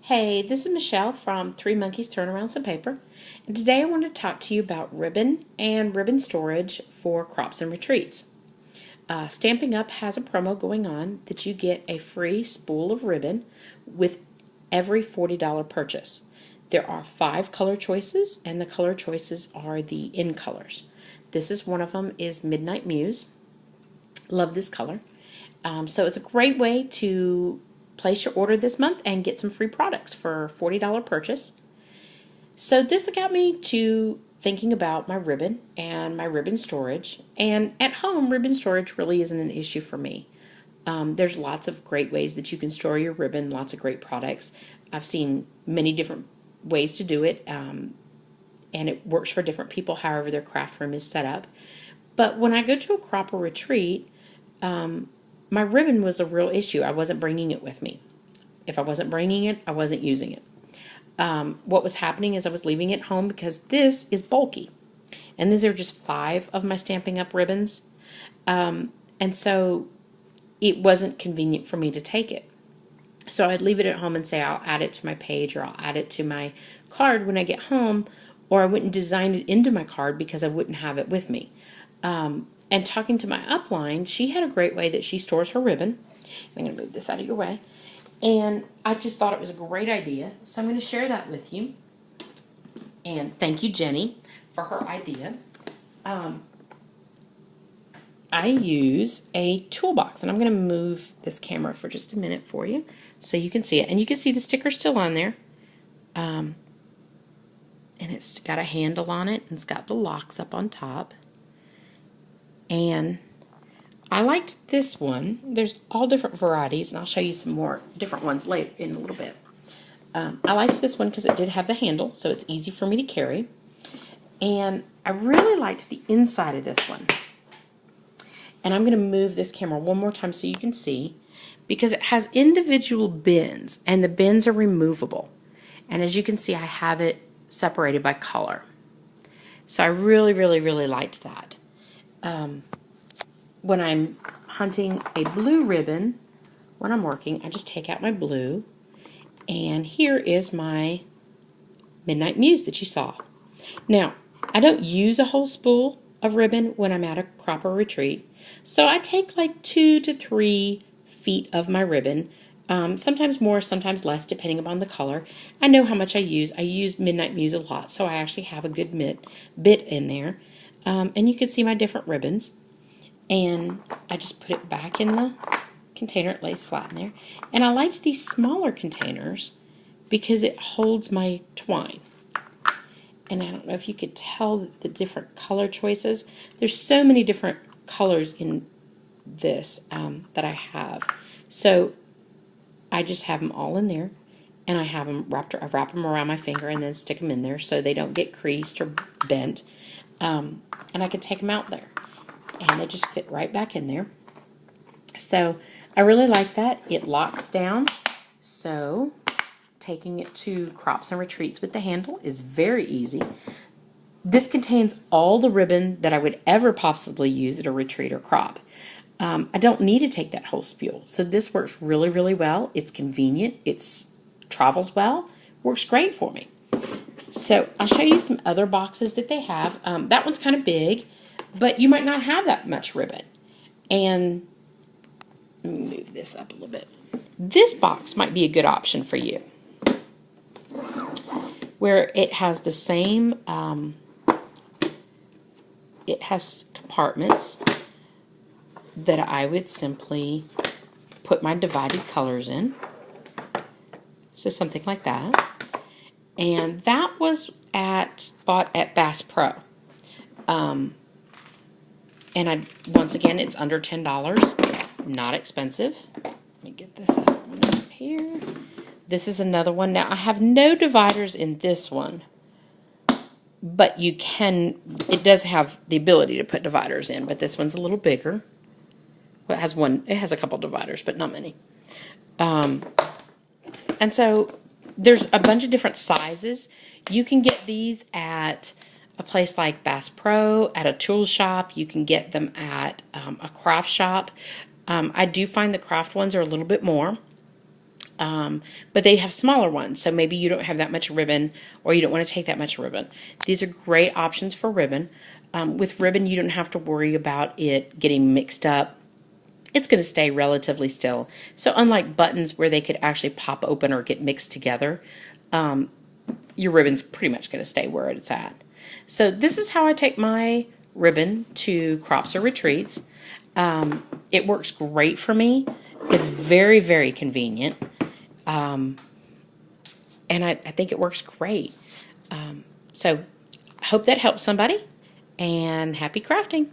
Hey, this is Michelle from Three Monkeys Turn Around Some Paper, and today I want to talk to you about ribbon and ribbon storage for crops and retreats. Stamping Up has a promo going on that you get a free spool of ribbon with every $40 purchase. There are 5 color choices, and the color choices are the in colors. This is one of them is Midnight Muse. Love this color. So it's a great way to place your order this month and get some free products for $40 purchase. So this got me to thinking about my ribbon and my ribbon storage. And at home, ribbon storage really isn't an issue for me. There's lots of great ways that you can store your ribbon, lots of great products. I've seen many different ways to do it, and it works for different people, however their craft room is set up. But when I go to a crop or retreat, my ribbon was a real issue. I wasn't bringing it with me. If I wasn't bringing it, I wasn't using it. What was happening is I was leaving it home because this is bulky. And these are just 5 of my Stampin' Up ribbons. And so it wasn't convenient for me to take it. So I'd leave it at home and say I'll add it to my page or I'll add it to my card when I get home, or I wouldn't design it into my card because I wouldn't have it with me. And talking to my upline, she had a great way that she stores her ribbon. I'm going to move this out of your way. And I just thought it was a great idea. So I'm going to share that with you. And thank you, Jenny, for her idea. I use a toolbox. And I'm going to move this camera for just a minute for you so you can see it. And you can see the sticker still on there. And it's got a handle on it. And it's got the locks up on top. And I liked this one. There's all different varieties, and I'll show you some more different ones later in a little bit. I liked this one because it did have the handle, so it's easy for me to carry. And I really liked the inside of this one. And I'm going to move this camera one more time so you can see, because it has individual bins, and the bins are removable. And as you can see, I have it separated by color. So I really, really, really liked that. When I'm hunting a blue ribbon, when I'm working, I just take out my blue, and here is my Midnight Muse that you saw. Now, I don't use a whole spool of ribbon when I'm at a crop or retreat, so I take like 2 to 3 feet of my ribbon, sometimes more, sometimes less, depending upon the color. I know how much I use. I use Midnight Muse a lot, so I actually have a good bit in there. And you can see my different ribbons. And I just put it back in the container. It lays flat in there. And I liked these smaller containers because it holds my twine. And I don't know if you could tell the different color choices. There's so many different colors in this that I have. So I just have them all in there. And I have them I wrap them around my finger and then stick them in there so they don't get creased or bent. And I could take them out there. And they just fit right back in there. So I really like that. It locks down. So taking it to crops and retreats with the handle is very easy. This contains all the ribbon that I would ever possibly use at a retreat or crop. I don't need to take that whole spool. So this works really, really well. It's convenient. It travels well. Works great for me. So I'll show you some other boxes that they have. That one's kind of big, but you might not have that much ribbon. And let me move this up a little bit. This box might be a good option for you, where it has the same, it has compartments that I would simply put my divided colors in. So something like that. And that was bought at Bass Pro. And once again, it's under $10. Not expensive. Let me get this other one over here. This is another one. Now, I have no dividers in this one. But you can, it does have the ability to put dividers in. But this one's a little bigger. Well, it has a couple dividers, but not many. And so there's a bunch of different sizes. You can get these at a place like Bass Pro, at a tool shop. You can get them at a craft shop. I do find the craft ones are a little bit more. But they have smaller ones, so maybe you don't have that much ribbon or you don't want to take that much ribbon. These are great options for ribbon. With ribbon, you don't have to worry about it getting mixed up. It's going to stay relatively still. So unlike buttons where they could actually pop open or get mixed together, your ribbon's pretty much going to stay where it's at. So this is how I take my ribbon to crops or retreats. It works great for me. It's very, very convenient. And I think it works great. So I hope that helps somebody, and happy crafting.